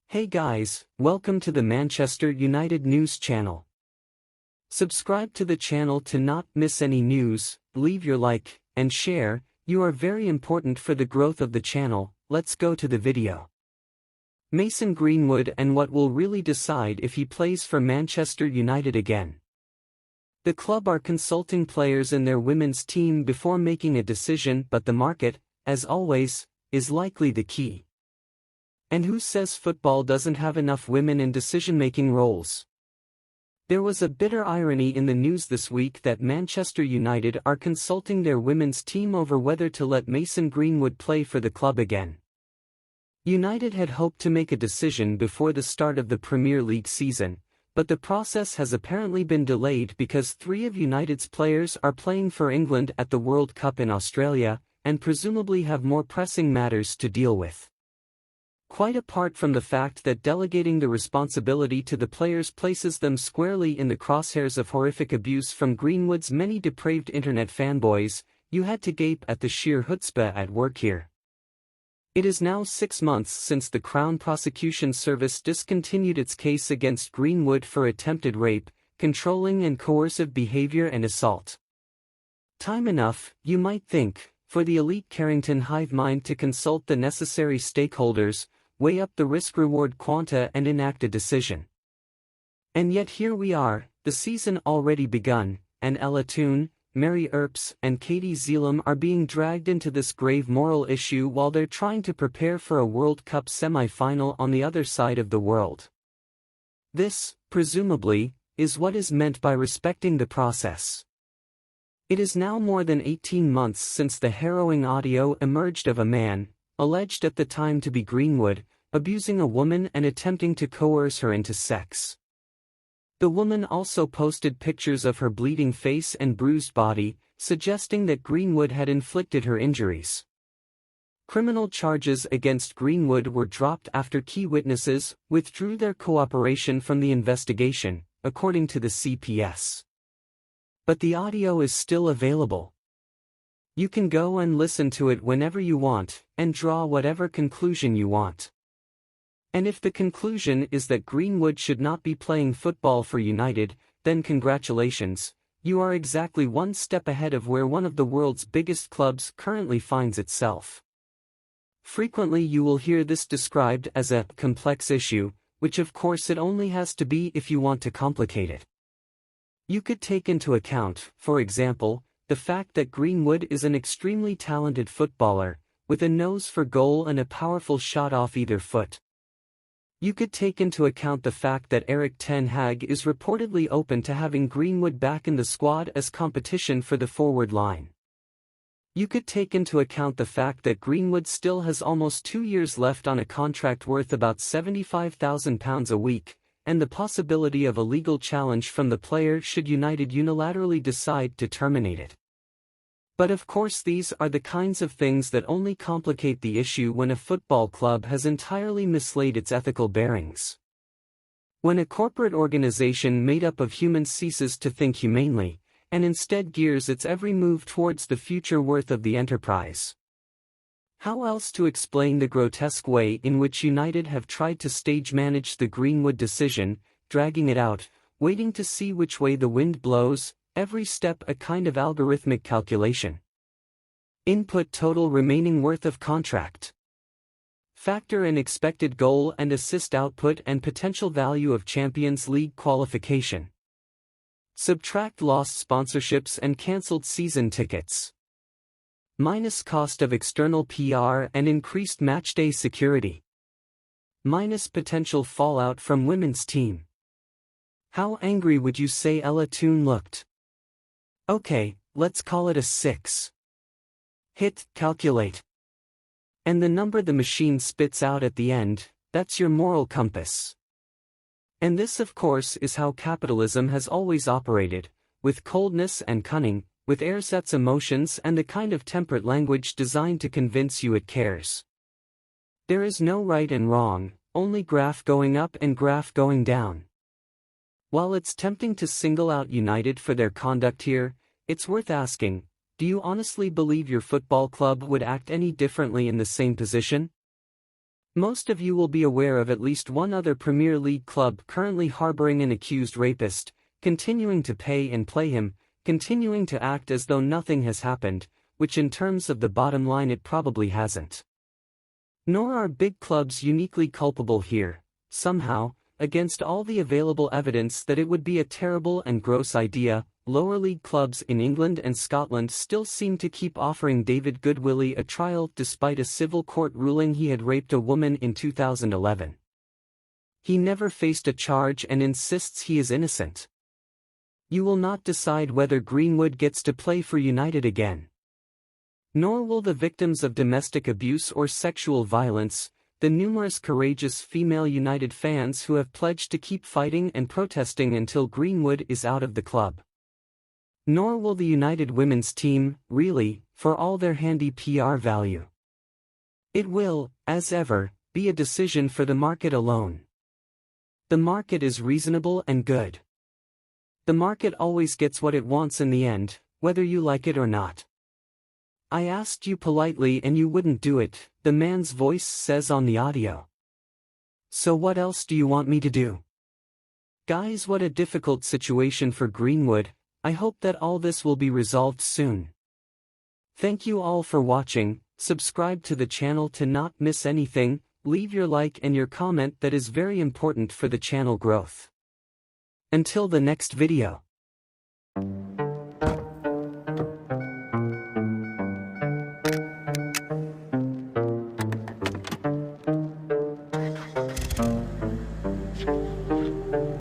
Hey guys, welcome to the Manchester United News channel. Subscribe to the channel to not miss any news, leave your like, and share, you are very important for the growth of the channel. Let's go to the video. Mason Greenwood and what will really decide if he plays for Manchester United again. The club are consulting players in their women's team before making a decision, but the market, as always, is likely the key. And who says football doesn't have enough women in decision-making roles? There was a bitter irony in the news this week that Manchester United are consulting their women's team over whether to let Mason Greenwood play for the club again. United had hoped to make a decision before the start of the Premier League season, but the process has apparently been delayed because 3 of United's players are playing for England at the World Cup in Australia, and presumably have more pressing matters to deal with. Quite apart from the fact that delegating the responsibility to the players places them squarely in the crosshairs of horrific abuse from Greenwood's many depraved internet fanboys, you had to gape at the sheer chutzpah at work here. It is now 6 months since the Crown Prosecution Service discontinued its case against Greenwood for attempted rape, controlling and coercive behavior and assault. Time enough, you might think, for the elite Carrington hive mind to consult the necessary stakeholders, weigh up the risk-reward quanta and enact a decision. And yet here we are, the season already begun, and Ella Toone, Mary Earps and Katie Zeelam are being dragged into this grave moral issue while they're trying to prepare for a World Cup semi-final on the other side of the world. This, presumably, is what is meant by respecting the process. It is now more than 18 months since the harrowing audio emerged of a man, alleged at the time to be Greenwood, abusing a woman and attempting to coerce her into sex. The woman also posted pictures of her bleeding face and bruised body, suggesting that Greenwood had inflicted her injuries. Criminal charges against Greenwood were dropped after key witnesses withdrew their cooperation from the investigation, according to the CPS. But the audio is still available. You can go and listen to it whenever you want, and draw whatever conclusion you want. And if the conclusion is that Greenwood should not be playing football for United, then congratulations, you are exactly one step ahead of where one of the world's biggest clubs currently finds itself. Frequently you will hear this described as a complex issue, which of course it only has to be if you want to complicate it. You could take into account, for example, the fact that Greenwood is an extremely talented footballer, with a nose for goal and a powerful shot off either foot. You could take into account the fact that Erik Ten Hag is reportedly open to having Greenwood back in the squad as competition for the forward line. You could take into account the fact that Greenwood still has almost 2 years left on a contract worth about £75,000 a week, and the possibility of a legal challenge from the player should United unilaterally decide to terminate it. But of course these are the kinds of things that only complicate the issue when a football club has entirely mislaid its ethical bearings. When a corporate organization made up of humans ceases to think humanely, and instead gears its every move towards the future worth of the enterprise. How else to explain the grotesque way in which United have tried to stage manage the Greenwood decision, dragging it out, waiting to see which way the wind blows, every step a kind of algorithmic calculation. Input total remaining worth of contract. Factor in expected goal and assist output and potential value of Champions League qualification. Subtract lost sponsorships and cancelled season tickets. Minus cost of external PR and increased matchday security. Minus potential fallout from women's team. How angry would you say Ella Toone looked? Okay, let's call it a 6. Hit calculate. And the number the machine spits out at the end, that's your moral compass. And this of course is how capitalism has always operated, with coldness and cunning, with ersatz emotions and the kind of temperate language designed to convince you it cares. There is no right and wrong, only graph going up and graph going down. While it's tempting to single out United for their conduct here, it's worth asking, do you honestly believe your football club would act any differently in the same position? Most of you will be aware of at least one other Premier League club currently harboring an accused rapist, continuing to pay and play him, continuing to act as though nothing has happened, which in terms of the bottom line it probably hasn't. Nor are big clubs uniquely culpable here, somehow, against all the available evidence that it would be a terrible and gross idea. Lower league clubs in England and Scotland still seem to keep offering David Goodwillie a trial despite a civil court ruling he had raped a woman in 2011. He never faced a charge and insists he is innocent. You will not decide whether Greenwood gets to play for United again. Nor will the victims of domestic abuse or sexual violence, the numerous courageous female United fans who have pledged to keep fighting and protesting until Greenwood is out of the club. Nor will the United women's team, really, for all their handy PR value. It will, as ever, be a decision for the market alone. The market is reasonable and good. The market always gets what it wants in the end, whether you like it or not. I asked you politely and you wouldn't do it, the man's voice says on the audio. So what else do you want me to do? Guys, what a difficult situation for Greenwood. I hope that all this will be resolved soon. Thank you all for watching. Subscribe to the channel to not miss anything, leave your like and your comment, that is very important for the channel growth. Until the next video.